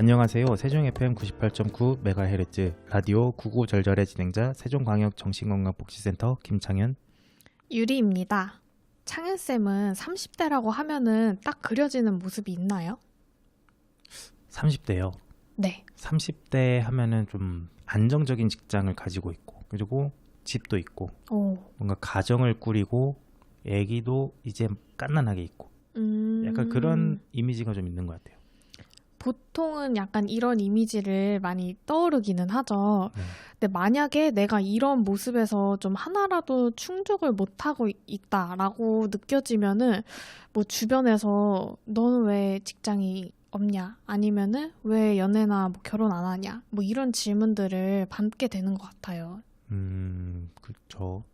안녕하세요. 세종 FM 98.9MHz 라디오 구구절절의 진행자 세종광역 정신건강복지센터 김창현 유리입니다. 창현쌤은 30대라고 하면은 딱 그려지는 모습이 있나요? 30대요. 네. 30대 하면은 좀 안정적인 직장을 가지고 있고 그리고 집도 있고 뭔가 가정을 꾸리고 애기도 이제 갓난하게 있고 약간 그런 이미지가 좀 있는 것 같아요. 보통은 약간 이런 이미지를 많이 떠오르기는 하죠. 근데 만약에 내가 이런 모습에서 좀 하나라도 충족을 못하고 있다라고 느껴지면은 뭐 주변에서 너는 왜 직장이 없냐? 아니면은 왜 연애나 뭐 결혼 안 하냐? 뭐 이런 질문들을 받게 되는 것 같아요. 그렇죠.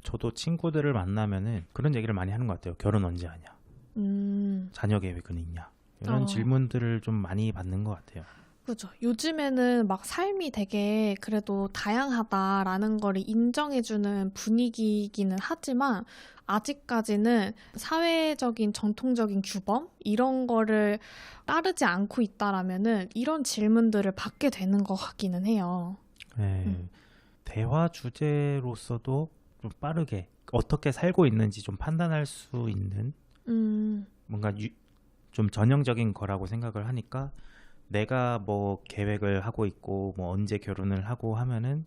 저도 친구들을 만나면은 그런 얘기를 많이 하는 것 같아요. 결혼 언제 하냐? 자녀 계획은 있냐? 이런 질문들을 좀 많이 받는 것 같아요. 그죠. 요즘에는 막 삶이 되게 그래도 다양하다라는 거를 인정해주는 분위기이기는 하지만 아직까지는 사회적인 전통적인 규범 이런 거를 따르지 않고 있다라면은 이런 질문들을 받게 되는 것 같기는 해요. 네. 대화 주제로서도 좀 빠르게 어떻게 살고 있는지 좀 판단할 수 있는 뭔가 좀 전형적인 거라고 생각을 하니까 내가 뭐 계획을 하고 있고 뭐 언제 결혼을 하고 하면은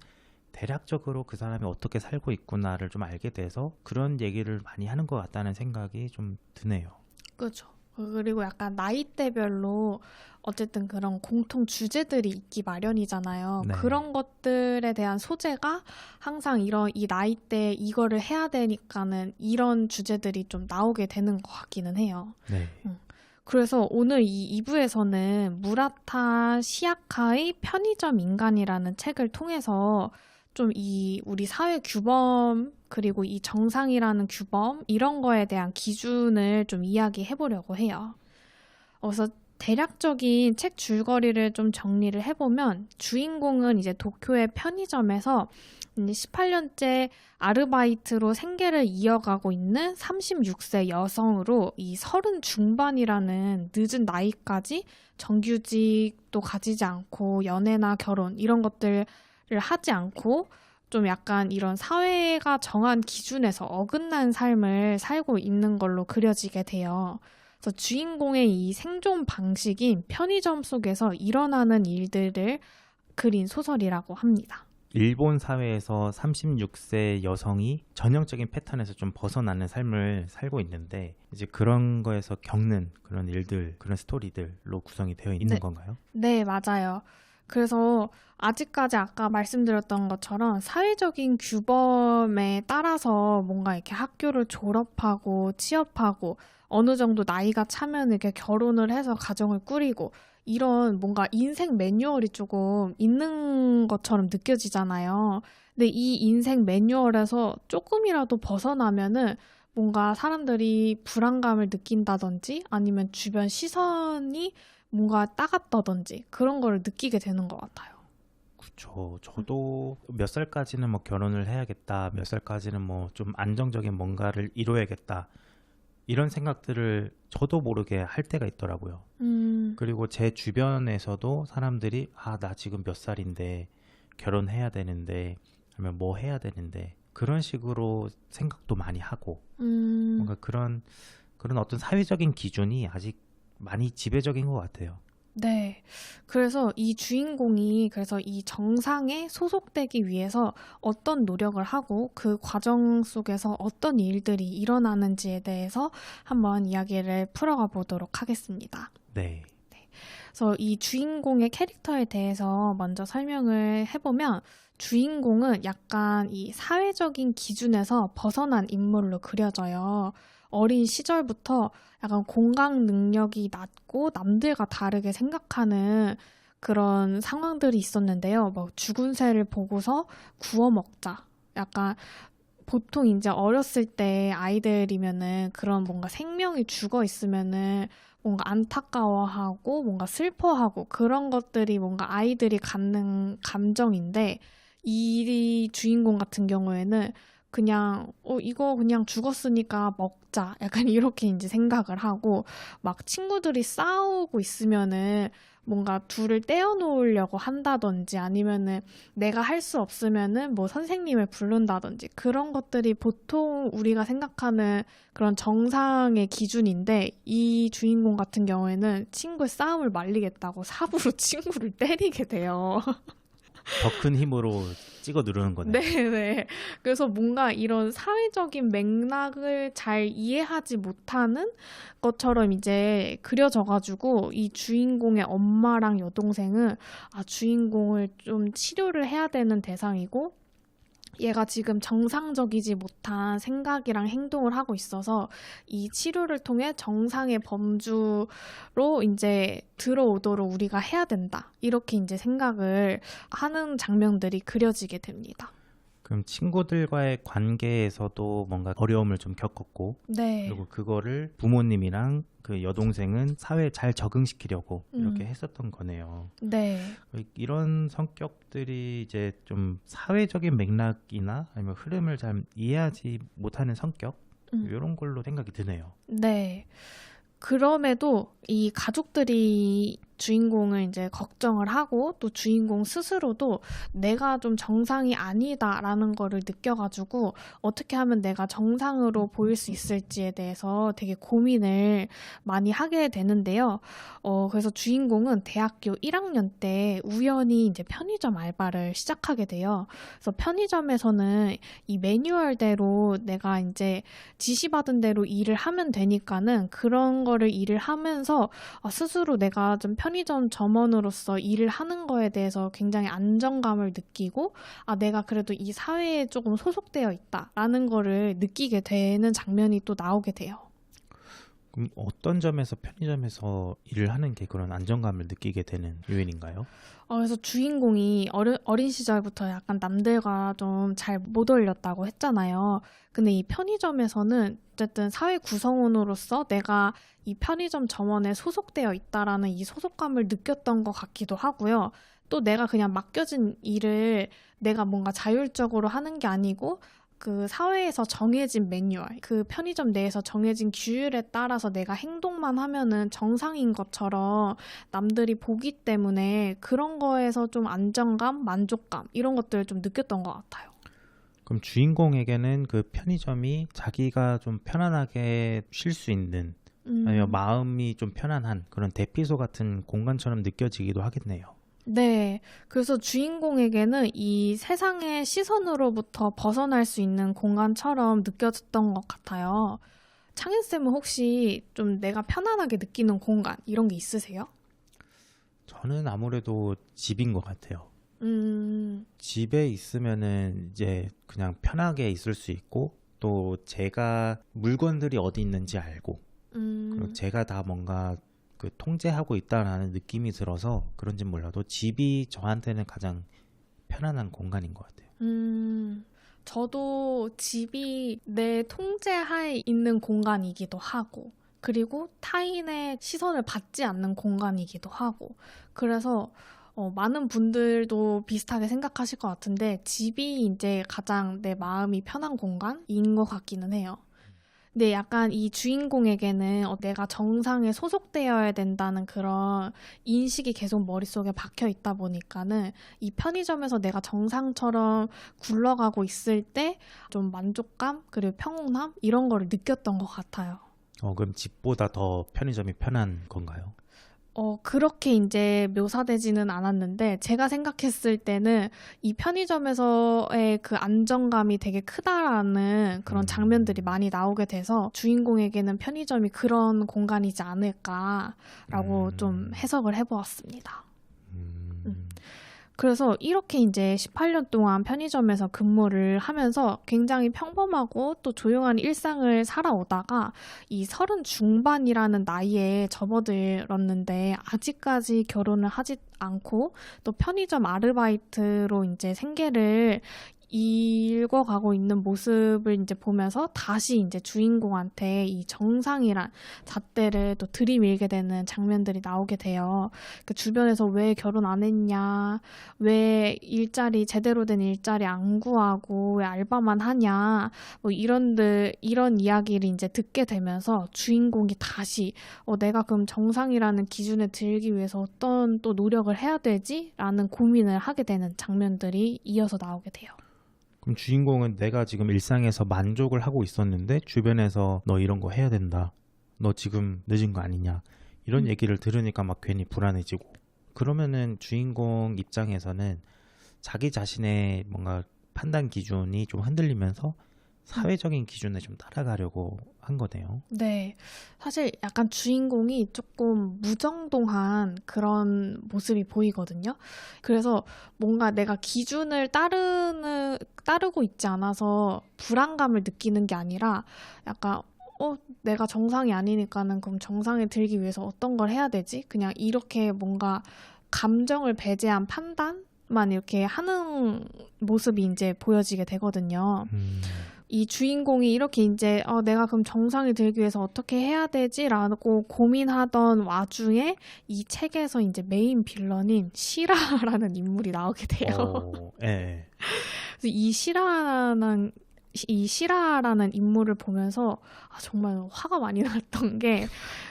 대략적으로 그 사람이 어떻게 살고 있구나를 좀 알게 돼서 그런 얘기를 많이 하는 것 같다는 생각이 좀 드네요. 그렇죠. 그리고 약간 나이대별로 어쨌든 그런 공통 주제들이 있기 마련이잖아요. 네. 그런 것들에 대한 소재가 항상 이 나이대에 이거를 해야 되니까는 이런 주제들이 좀 나오게 되는 것 같기는 해요. 네. 그래서 오늘 이 2부에서는 무라타 시야카의 편의점 인간이라는 책을 통해서 좀 우리 사회 규범 그리고 이 정상이라는 규범 이런 거에 대한 기준을 좀 이야기해 보려고 해요. 그래서 대략적인 책 줄거리를 좀 정리를 해보면 주인공은 이제 도쿄의 편의점에서 18년째 아르바이트로 생계를 이어가고 있는 36세 여성으로 이 30 중반이라는 늦은 나이까지 정규직도 가지지 않고 연애나 결혼 이런 것들을 하지 않고 좀 약간 이런 사회가 정한 기준에서 어긋난 삶을 살고 있는 걸로 그려지게 돼요. 그래서 주인공의 이 생존 방식인 편의점 속에서 일어나는 일들을 그린 소설이라고 합니다. 일본 사회에서 36세 여성이 전형적인 패턴에서 좀 벗어나는 삶을 살고 있는데 이제 그런 거에서 겪는 그런 일들, 그런 스토리들로 구성이 되어 있는 건가요? 네, 맞아요. 그래서 아직까지 아까 말씀드렸던 것처럼 사회적인 규범에 따라서 뭔가 이렇게 학교를 졸업하고 취업하고 어느 정도 나이가 차면 이렇게 결혼을 해서 가정을 꾸리고 이런 뭔가 인생 매뉴얼이 조금 있는 것처럼 느껴지잖아요. 근데 이 인생 매뉴얼에서 조금이라도 벗어나면은 뭔가 사람들이 불안감을 느낀다든지 아니면 주변 시선이 뭔가 따갑다든지 그런 거를 느끼게 되는 것 같아요. 그렇죠. 저도 몇 살까지는 뭐 결혼을 해야겠다, 몇 살까지는 뭐 좀 안정적인 뭔가를 이뤄야겠다 이런 생각들을 저도 모르게 할 때가 있더라고요. 그리고 제 주변에서도 사람들이 나 지금 몇 살인데 결혼해야 되는데 아니면 뭐 해야 되는데 그런 식으로 생각도 많이 하고 뭔가 그런 어떤 사회적인 기준이 아직 많이 지배적인 것 같아요. 네. 그래서 이 주인공이 그래서 이 정상에 소속되기 위해서 어떤 노력을 하고 그 과정 속에서 어떤 일들이 일어나는지에 대해서 한번 이야기를 풀어가 보도록 하겠습니다. 네. 그래서 이 주인공의 캐릭터에 대해서 먼저 설명을 해보면 주인공은 약간 이 사회적인 기준에서 벗어난 인물로 그려져요. 어린 시절부터 약간 공감 능력이 낮고 남들과 다르게 생각하는 그런 상황들이 있었는데요. 뭐 죽은 새를 보고서 구워 먹자. 약간 보통 이제 어렸을 때 아이들이면은 그런 뭔가 생명이 죽어 있으면은 뭔가 안타까워하고 뭔가 슬퍼하고 그런 것들이 뭔가 아이들이 갖는 감정인데 이 주인공 같은 경우에는 그냥 이거 그냥 죽었으니까 먹자 약간 이렇게 이제 생각을 하고 막 친구들이 싸우고 있으면은 뭔가 둘을 떼어놓으려고 한다든지 아니면은 내가 할 수 없으면은 뭐 선생님을 부른다든지 그런 것들이 보통 우리가 생각하는 그런 정상의 기준인데 이 주인공 같은 경우에는 친구의 싸움을 말리겠다고 삽으로 친구를 때리게 돼요. 더 큰 힘으로 찍어 누르는 거네요. 네네. 그래서 뭔가 이런 사회적인 맥락을 잘 이해하지 못하는 것처럼 이제 그려져가지고 이 주인공의 엄마랑 여동생은 주인공을 좀 치료를 해야 되는 대상이고 얘가 지금 정상적이지 못한 생각이랑 행동을 하고 있어서 이 치료를 통해 정상의 범주로 이제 들어오도록 우리가 해야 된다. 이렇게 이제 생각을 하는 장면들이 그려지게 됩니다. 그럼 친구들과의 관계에서도 뭔가 어려움을 좀 겪었고, 네. 그리고 그거를 부모님이랑 그 여동생은 사회에 잘 적응시키려고 이렇게 했었던 거네요. 네. 이런 성격들이 이제 좀 사회적인 맥락이나 아니면 흐름을 잘 이해하지 못하는 성격, 이런 걸로 생각이 드네요. 네. 그럼에도 이 가족들이 주인공을 이제 걱정을 하고 또 주인공 스스로도 내가 좀 정상이 아니다라는 거를 느껴가지고 어떻게 하면 내가 정상으로 보일 수 있을지에 대해서 되게 고민을 많이 하게 되는데요. 그래서 주인공은 대학교 1학년 때 우연히 이제 편의점 알바를 시작하게 돼요. 그래서 편의점에서는 이 매뉴얼대로 내가 이제 지시받은 대로 일을 하면 되니까는 그런 거를 일을 하면서 스스로 내가 좀 편의점 점원으로서 일을 하는 거에 대해서 굉장히 안정감을 느끼고 내가 그래도 이 사회에 조금 소속되어 있다라는 거를 느끼게 되는 장면이 또 나오게 돼요. 그럼 어떤 점에서 편의점에서 일을 하는 게 그런 안정감을 느끼게 되는 요인인가요? 그래서 주인공이 어린 시절부터 약간 남들과 좀 잘 못 어울렸다고 했잖아요. 근데 이 편의점에서는 어쨌든 사회 구성원으로서 내가 이 편의점 점원에 소속되어 있다라는 이 소속감을 느꼈던 것 같기도 하고요. 또 내가 그냥 맡겨진 일을 내가 뭔가 자율적으로 하는 게 아니고 그 사회에서 정해진 매뉴얼, 그 편의점 내에서 정해진 규율에 따라서 내가 행동만 하면은 정상인 것처럼 남들이 보기 때문에 그런 거에서 좀 안정감, 만족감 이런 것들을 좀 느꼈던 것 같아요. 그럼 주인공에게는 그 편의점이 자기가 좀 편안하게 쉴 수 있는 아니면 마음이 좀 편안한 그런 대피소 같은 공간처럼 느껴지기도 하겠네요. 네. 그래서 주인공에게는 이 세상의 시선으로부터 벗어날 수 있는 공간처럼 느껴졌던 것 같아요. 창현쌤은 혹시 좀 내가 편안하게 느끼는 공간 이런 게 있으세요? 저는 아무래도 집인 것 같아요. 집에 있으면은 이제 그냥 편하게 있을 수 있고 또 제가 물건들이 어디 있는지 알고 그리고 제가 다 뭔가 그 통제하고 있다라는 느낌이 들어서 그런지 몰라도 집이 저한테는 가장 편안한 공간인 것 같아요. 저도 집이 내 통제하에 있는 공간이기도 하고 그리고 타인의 시선을 받지 않는 공간이기도 하고 그래서 많은 분들도 비슷하게 생각하실 것 같은데 집이 이제 가장 내 마음이 편한 공간인 것 같기는 해요. 근데 약간 이 주인공에게는 내가 정상에 소속되어야 된다는 그런 인식이 계속 머릿속에 박혀 있다 보니까는 이 편의점에서 내가 정상처럼 굴러가고 있을 때 좀 만족감 그리고 평온함 이런 거를 느꼈던 것 같아요. 그럼 집보다 더 편의점이 편한 건가요? 그렇게 이제 묘사되지는 않았는데 제가 생각했을 때는 이 편의점에서의 그 안정감이 되게 크다라는 그런 장면들이 많이 나오게 돼서 주인공에게는 편의점이 그런 공간이지 않을까라고 좀 해석을 해보았습니다. 그래서 이렇게 이제 18년 동안 편의점에서 근무를 하면서 굉장히 평범하고 또 조용한 일상을 살아오다가 이 30 중반이라는 나이에 접어들었는데 아직까지 결혼을 하지 않고 또 편의점 아르바이트로 이제 생계를 읽어가고 있는 모습을 이제 보면서 다시 이제 주인공한테 이 정상이란 잣대를 또 들이밀게 되는 장면들이 나오게 돼요. 그 주변에서 왜 결혼 안 했냐, 왜 제대로 된 일자리 안 구하고 왜 알바만 하냐, 뭐 이런 이야기를 이제 듣게 되면서 주인공이 다시 내가 그럼 정상이라는 기준에 들기 위해서 어떤 또 노력을 해야 되지? 라는 고민을 하게 되는 장면들이 이어서 나오게 돼요. 그럼 주인공은 내가 지금 일상에서 만족을 하고 있었는데 주변에서 너 이런 거 해야 된다. 너 지금 늦은 거 아니냐. 이런 얘기를 들으니까 막 괜히 불안해지고. 그러면은 주인공 입장에서는 자기 자신의 뭔가 판단 기준이 좀 흔들리면서 사회적인 기준에 좀 따라가려고 한 거네요. 네. 사실 약간 주인공이 조금 무정동한 그런 모습이 보이거든요. 그래서 뭔가 내가 기준을 따르고 있지 않아서 불안감을 느끼는 게 아니라 약간 내가 정상이 아니니까는 그럼 정상에 들기 위해서 어떤 걸 해야 되지? 그냥 이렇게 뭔가 감정을 배제한 판단만 이렇게 하는 모습이 이제 보여지게 되거든요. 이 주인공이 이렇게 이제 내가 그럼 정상이 들기 위해서 어떻게 해야 되지라고 고민하던 와중에 이 책에서 이제 메인 빌런인 시라라는 인물이 나오게 돼요. 예. 그래서 이 시라라는 인물을 보면서 정말 화가 많이 났던 게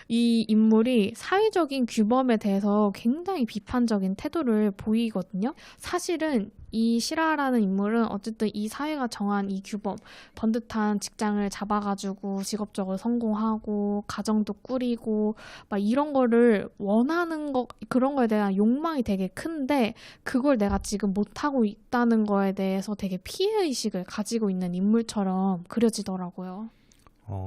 이 인물이 사회적인 규범에 대해서 굉장히 비판적인 태도를 보이거든요. 사실은 이 시라라는 인물은 어쨌든 이 사회가 정한 이 규범, 번듯한 직장을 잡아가지고 직업적으로 성공하고 가정도 꾸리고 막 이런 거를 원하는 그런 거에 대한 욕망이 되게 큰데 그걸 내가 지금 못하고 있다는 거에 대해서 되게 피해의식을 가지고 있는 인물처럼 그려지더라고요.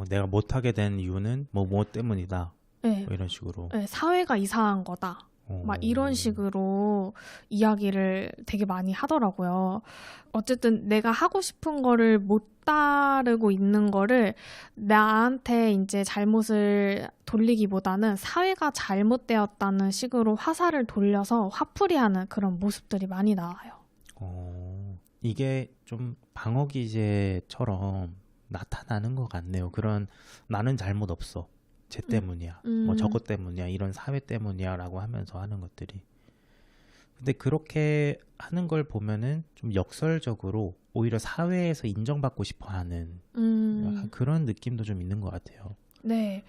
내가 못하게 된 이유는 뭐 때문이다. 네. 뭐 이런 식으로. 네, 사회가 이상한 거다. 막 이런 식으로 이야기를 되게 많이 하더라고요. 어쨌든 내가 하고 싶은 거를 못 따르고 있는 거를 나한테 이제 잘못을 돌리기보다는 사회가 잘못되었다는 식으로 화살을 돌려서 화풀이하는 그런 모습들이 많이 나와요. 이게 좀 방어 기제처럼 나타나는 것 같네요. 그런 나는 잘못 없어. 쟤 때문이야. 뭐 저것 때문이야. 이런 사회 때문이야. 라고 하면서 하는 것들이. 근데 그렇게 하는 걸 보면은 좀 역설적으로 오히려 사회에서 인정받고 싶어 하는 약간 그런 느낌도 좀 있는 것 같아요. 네.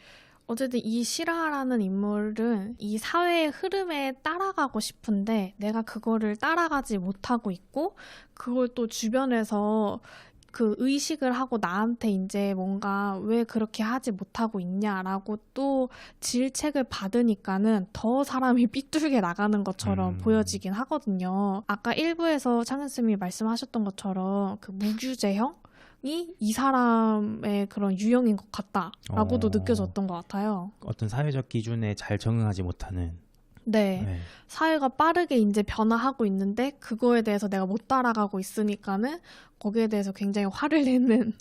어쨌든 이 시라라는 인물은 이 사회의 흐름에 따라가고 싶은데 내가 그거를 따라가지 못하고 있고 그걸 또 주변에서 그 의식을 하고 나한테 이제 뭔가 왜 그렇게 하지 못하고 있냐라고 또 질책을 받으니까는 더 사람이 삐뚤게 나가는 것처럼 보여지긴 하거든요. 아까 1부에서 창현쌤이 말씀하셨던 것처럼 그 무규제형? 이 사람의 그런 유형인 것 같다라고도 느껴졌던 것 같아요. 어떤 사회적 기준에 잘 적응하지 못하는. 네. 사회가 빠르게 이제 변화하고 있는데 그거에 대해서 내가 못 따라가고 있으니까는 거기에 대해서 굉장히 화를 내는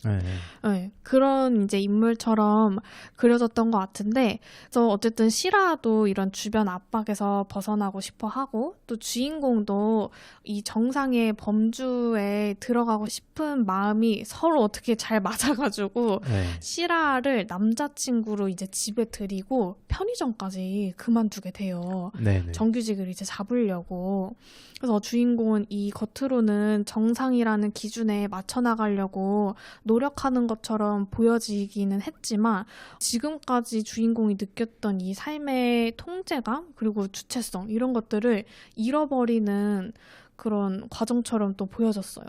네, 그런 이제 인물처럼 그려졌던 것 같은데 그래서 어쨌든 시라도 이런 주변 압박에서 벗어나고 싶어 하고 또 주인공도 이 정상의 범주에 들어가고 싶은 마음이 서로 어떻게 잘 맞아가지고 시라를 남자친구로 이제 집에 들이고 편의점까지 그만두게 돼요. 정규직을 이제 잡으려고. 그래서 주인공은 이 겉으로는 정상이라는 기준에 맞춰 나가려고 노력하는 것처럼 보여지기는 했지만 지금까지 주인공이 느꼈던 이 삶의 통제감 그리고 주체성 이런 것들을 잃어버리는 그런 과정처럼 또 보여졌어요.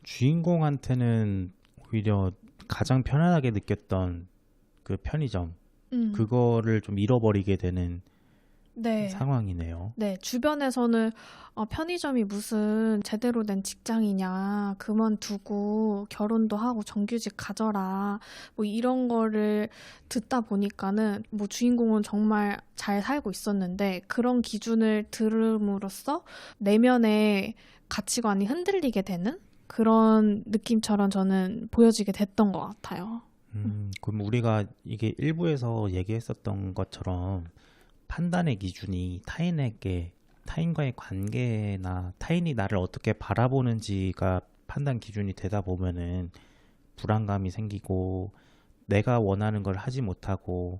주인공한테는 오히려 가장 편안하게 느꼈던 그 편의점 그거를 좀 잃어버리게 되는 상황이네요. 네, 주변에서는 편의점이 무슨 제대로 된 직장이냐, 그만두고 결혼도 하고 정규직 가져라, 뭐 이런 거를 듣다 보니까는 뭐 주인공은 정말 잘 살고 있었는데 그런 기준을 들음으로써 내면의 가치관이 흔들리게 되는 그런 느낌처럼 저는 보여지게 됐던 것 같아요. 그럼 우리가 이게 일부에서 얘기했었던 것처럼 판단의 기준이 타인에게 타인과의 관계나 타인이 나를 어떻게 바라보는지가 판단 기준이 되다 보면은 불안감이 생기고 내가 원하는 걸 하지 못하고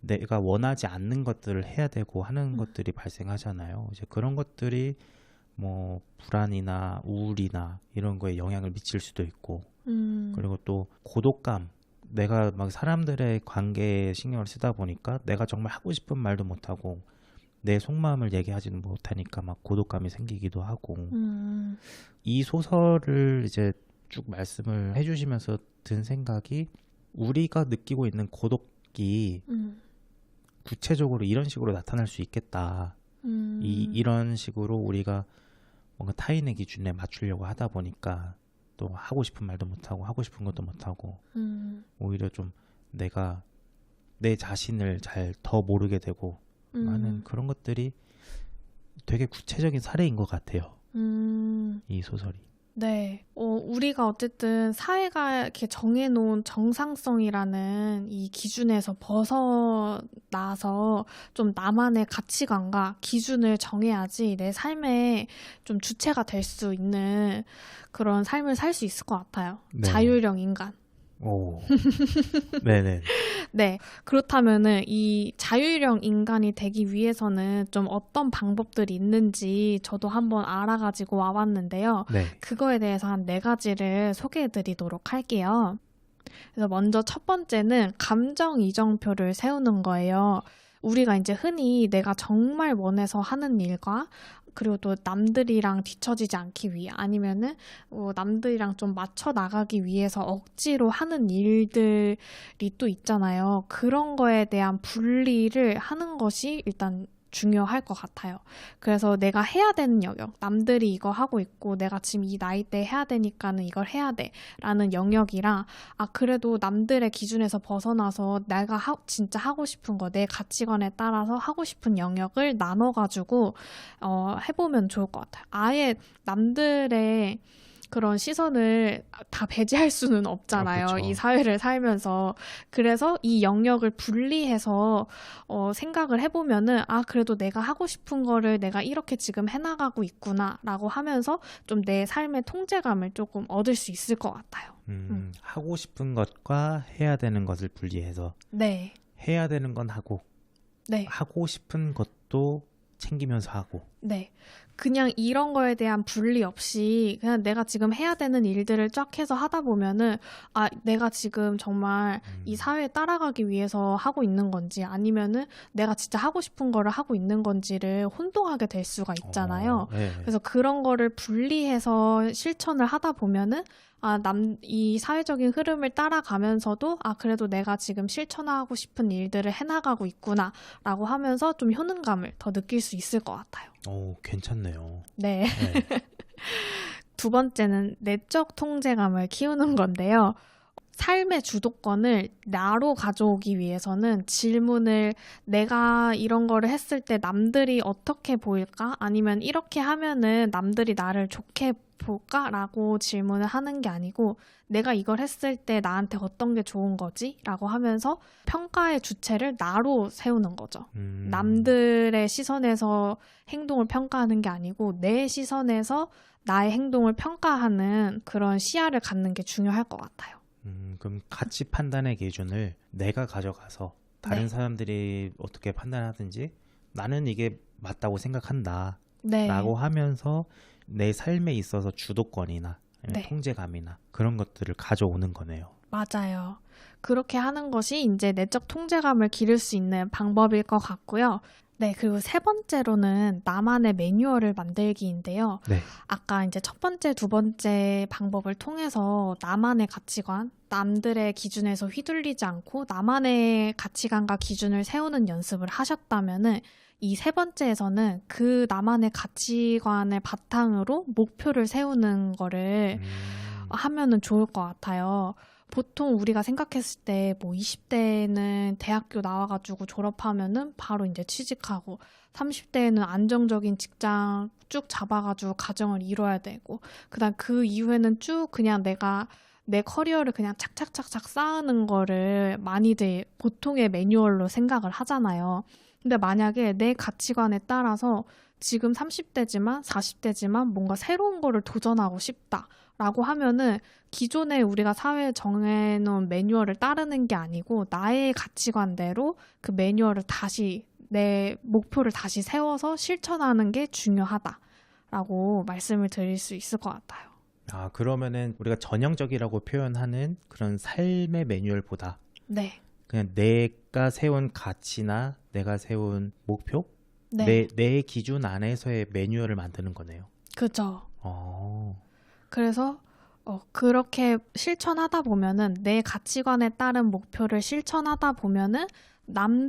내가 원하지 않는 것들을 해야 되고 하는 것들이 발생하잖아요. 이제 그런 것들이 뭐 불안이나 우울이나 이런 거에 영향을 미칠 수도 있고, 그리고 또 고독감, 내가 막 사람들의 관계에 신경을 쓰다 보니까 내가 정말 하고 싶은 말도 못하고 내 속마음을 얘기하지는 못하니까 막 고독감이 생기기도 하고, 이 소설을 이제 쭉 말씀을 해주시면서 든 생각이, 우리가 느끼고 있는 고독이 구체적으로 이런 식으로 나타날 수 있겠다. 이런 식으로 우리가 뭔가 타인의 기준에 맞추려고 하다 보니까 또 하고 싶은 말도 못하고 하고 싶은 것도 못하고 오히려 좀 내가 내 자신을 잘 더 모르게 되고 많은 그런 것들이 되게 구체적인 사례인 것 같아요. 이 소설이. 네. 우리가 어쨌든 사회가 이렇게 정해놓은 정상성이라는 이 기준에서 벗어나서 좀 나만의 가치관과 기준을 정해야지 내 삶에 좀 주체가 될 수 있는 그런 삶을 살 수 있을 것 같아요. 네. 자율형 인간. 오. 네네. 네. 그렇다면은 이 자율형 인간이 되기 위해서는 좀 어떤 방법들이 있는지 저도 한번 알아가지고 와봤는데요. 네. 그거에 대해서 한 4가지를 소개해드리도록 할게요. 그래서 먼저 첫 번째는 감정 이정표를 세우는 거예요. 우리가 이제 흔히 내가 정말 원해서 하는 일과 그리고 또 남들이랑 뒤처지지 않기 위해 아니면은 남들이랑 좀 맞춰 나가기 위해서 억지로 하는 일들이 또 있잖아요. 그런 거에 대한 분리를 하는 것이 일단 중요할 것 같아요. 그래서 내가 해야 되는 영역, 남들이 이거 하고 있고 내가 지금 이 나이 때 해야 되니까는 이걸 해야 돼 라는 영역이랑, 그래도 남들의 기준에서 벗어나서 내가 진짜 하고 싶은 거, 내 가치관에 따라서 하고 싶은 영역을 나눠가지고 해보면 좋을 것 같아요. 아예 남들의 그런 시선을 다 배제할 수는 없잖아요. 그쵸. 이 사회를 살면서. 그래서 이 영역을 분리해서 생각을 해보면은 그래도 내가 하고 싶은 거를 내가 이렇게 지금 해나가고 있구나 라고 하면서 좀 내 삶의 통제감을 조금 얻을 수 있을 것 같아요. 하고 싶은 것과 해야 되는 것을 분리해서 네. 해야 되는 건 하고 네. 하고 싶은 것도 챙기면서 하고. 네. 그냥 이런 거에 대한 분리 없이 그냥 내가 지금 해야 되는 일들을 쫙 해서 하다 보면은 내가 지금 정말 이 사회에 따라가기 위해서 하고 있는 건지 아니면은 내가 진짜 하고 싶은 거를 하고 있는 건지를 혼동하게 될 수가 있잖아요. 네. 그래서 그런 거를 분리해서 실천을 하다 보면은 이 사회적인 흐름을 따라가면서도 그래도 내가 지금 실천하고 싶은 일들을 해나가고 있구나 라고 하면서 좀 효능감을 더 느낄 수 있을 것 같아요. 오, 괜찮네요. 네. 네. 두 번째는 내적 통제감을 키우는 건데요. 삶의 주도권을 나로 가져오기 위해서는 질문을 내가 이런 거를 했을 때 남들이 어떻게 보일까? 아니면 이렇게 하면은 남들이 나를 좋게 볼까? 라고 질문을 하는 게 아니고 내가 이걸 했을 때 나한테 어떤 게 좋은 거지? 라고 하면서 평가의 주체를 나로 세우는 거죠. 남들의 시선에서 행동을 평가하는 게 아니고 내 시선에서 나의 행동을 평가하는 그런 시야를 갖는 게 중요할 것 같아요. 그럼 가치 판단의 기준을 내가 가져가서 다른 네. 사람들이 어떻게 판단하든지 나는 이게 맞다고 생각한다 네. 라고 하면서 내 삶에 있어서 주도권이나 아니면 네. 통제감이나 그런 것들을 가져오는 거네요. 맞아요. 그렇게 하는 것이 이제 내적 통제감을 기를 수 있는 방법일 것 같고요. 네, 그리고 세 번째로는 나만의 매뉴얼을 만들기인데요. 네. 아까 이제 첫 번째, 두 번째 방법을 통해서 나만의 가치관, 남들의 기준에서 휘둘리지 않고 나만의 가치관과 기준을 세우는 연습을 하셨다면은 이 세 번째에서는 그 나만의 가치관을 바탕으로 목표를 세우는 거를 하면은 좋을 것 같아요. 보통 우리가 생각했을 때 뭐 20대에는 대학교 나와가지고 졸업하면은 바로 이제 취직하고 30대에는 안정적인 직장 쭉 잡아가지고 가정을 이뤄야 되고 그다음 그 이후에는 쭉 그냥 내가 내 커리어를 그냥 착착착착 쌓는 거를 많이들 보통의 매뉴얼로 생각을 하잖아요. 근데 만약에 내 가치관에 따라서 지금 30대지만 40대지만 뭔가 새로운 거를 도전하고 싶다라고 하면은 기존에 우리가 사회에 정해놓은 매뉴얼을 따르는 게 아니고 나의 가치관대로 그 매뉴얼을 다시 내 목표를 다시 세워서 실천하는 게 중요하다라고 말씀을 드릴 수 있을 것 같아요. 아, 그러면은 우리가 전형적이라고 표현하는 그런 삶의 매뉴얼보다 네, 그냥 내가 세운 가치나 내가 세운 목표, 네, 내 기준 안에서의 매뉴얼을 만드는 거네요. 그죠. 어, 그래서 그렇게 실천하다 보면은 내 가치관에 따른 목표를 실천하다 보면은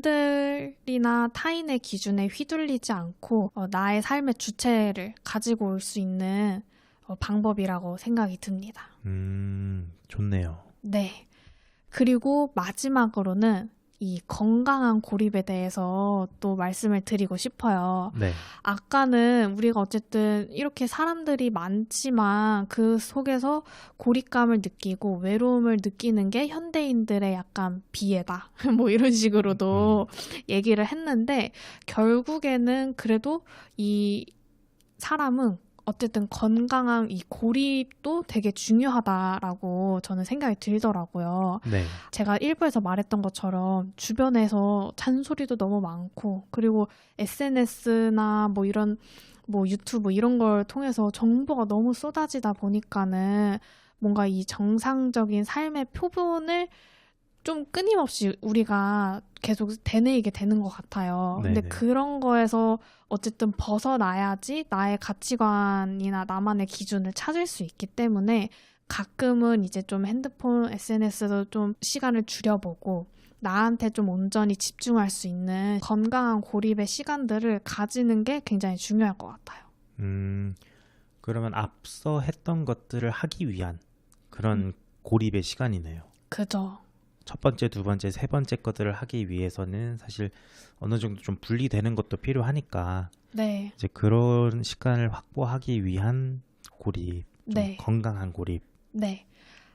남들이나 타인의 기준에 휘둘리지 않고 나의 삶의 주체를 가지고 올 수 있는 방법이라고 생각이 듭니다. 좋네요. 네. 그리고 마지막으로는 이 건강한 고립에 대해서 또 말씀을 드리고 싶어요. 네, 아까는 우리가 어쨌든 이렇게 사람들이 많지만 그 속에서 고립감을 느끼고 외로움을 느끼는 게 현대인들의 약간 비애다. 뭐 이런 식으로도 얘기를 했는데 결국에는 그래도 이 사람은 어쨌든 건강한 이 고립도 되게 중요하다라고 저는 생각이 들더라고요. 네, 제가 일부에서 말했던 것처럼 주변에서 잔소리도 너무 많고 그리고 SNS나 뭐 이런 뭐 유튜브 이런 걸 통해서 정보가 너무 쏟아지다 보니까는 뭔가 이 정상적인 삶의 표본을 좀 끊임없이 우리가 계속 되뇌이게 되는 것 같아요. 근데 네네. 그런 거에서 어쨌든 벗어나야지 나의 가치관이나 나만의 기준을 찾을 수 있기 때문에 가끔은 이제 좀 핸드폰, SNS도 좀 시간을 줄여보고 나한테 좀 온전히 집중할 수 있는 건강한 고립의 시간들을 가지는 게 굉장히 중요할 것 같아요. 그러면 앞서 했던 것들을 하기 위한 그런 고립의 시간이네요. 그죠? 첫 번째, 두 번째, 세 번째 것들을 하기 위해서는 사실 어느 정도 좀 분리되는 것도 필요하니까 네, 이제 그런 시간을 확보하기 위한 고립, 좀 네, 건강한 고립. 네.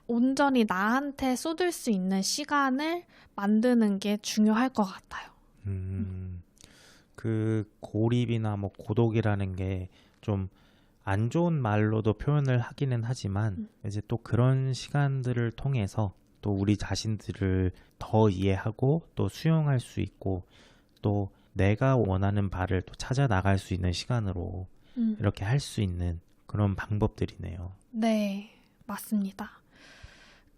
온전히 나한테 쏟을 수 있는 시간을 만드는 게 중요할 것 같아요. 그 고립이나 뭐 고독이라는 게 좀 안 좋은 말로도 표현을 하기는 하지만 이제 또 그런 시간들을 통해서 또 우리 자신들을 더 이해하고 또 수용할 수 있고 또 내가 원하는 바를 또 찾아 나갈 수 있는 시간으로 음. 이렇게 할 수 있는 그런 방법들이네요. 네, 맞습니다.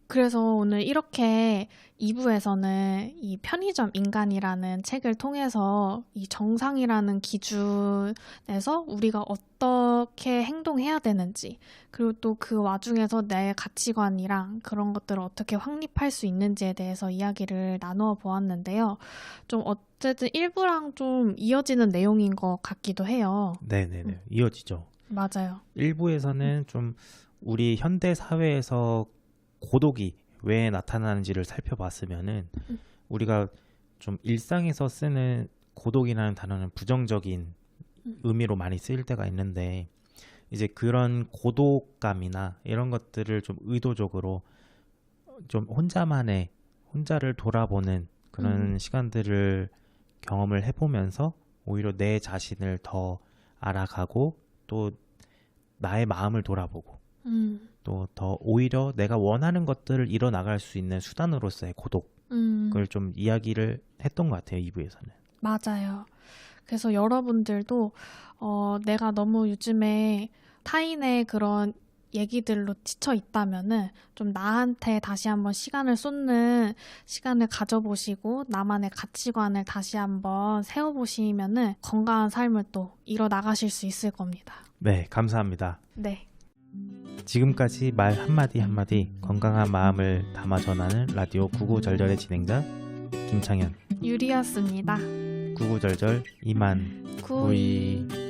그래서 오늘 이렇게 2부에서는 이 편의점 인간이라는 책을 통해서 이 정상이라는 기준에서 우리가 어떻게 행동해야 되는지, 그리고 또 그 와중에서 내 가치관이랑 그런 것들을 어떻게 확립할 수 있는지에 대해서 이야기를 나누어 보았는데요. 좀 어쨌든 1부랑 좀 이어지는 내용인 것 같기도 해요. 네네네. 이어지죠. 맞아요. 일부에서는 좀 우리 현대 사회에서 고독이 왜 나타나는지를 살펴봤으면은 우리가 좀 일상에서 쓰는 고독이라는 단어는 부정적인 의미로 많이 쓰일 때가 있는데 이제 그런 고독감이나 이런 것들을 좀 의도적으로 좀 혼자를 돌아보는 그런 시간들을 경험을 해보면서 오히려 내 자신을 더 알아가고 또 나의 마음을 돌아보고 또 더 오히려 내가 원하는 것들을 이뤄나갈 수 있는 수단으로서의 고독을 좀 이야기를 했던 것 같아요, 2부에서는. 맞아요. 그래서 여러분들도 내가 너무 요즘에 타인의 그런 얘기들로 지쳐 있다면은 좀 나한테 다시 한번 시간을 쏟는 시간을 가져보시고 나만의 가치관을 다시 한번 세워보시면은 건강한 삶을 또 이뤄나가실 수 있을 겁니다. 네, 감사합니다. 네. 지금까지 말 한마디 한마디 건강한 마음을 담아 전하는 라디오 구구절절의 진행자 김창현 유리였습니다. 구구절절 이만 구이. 구이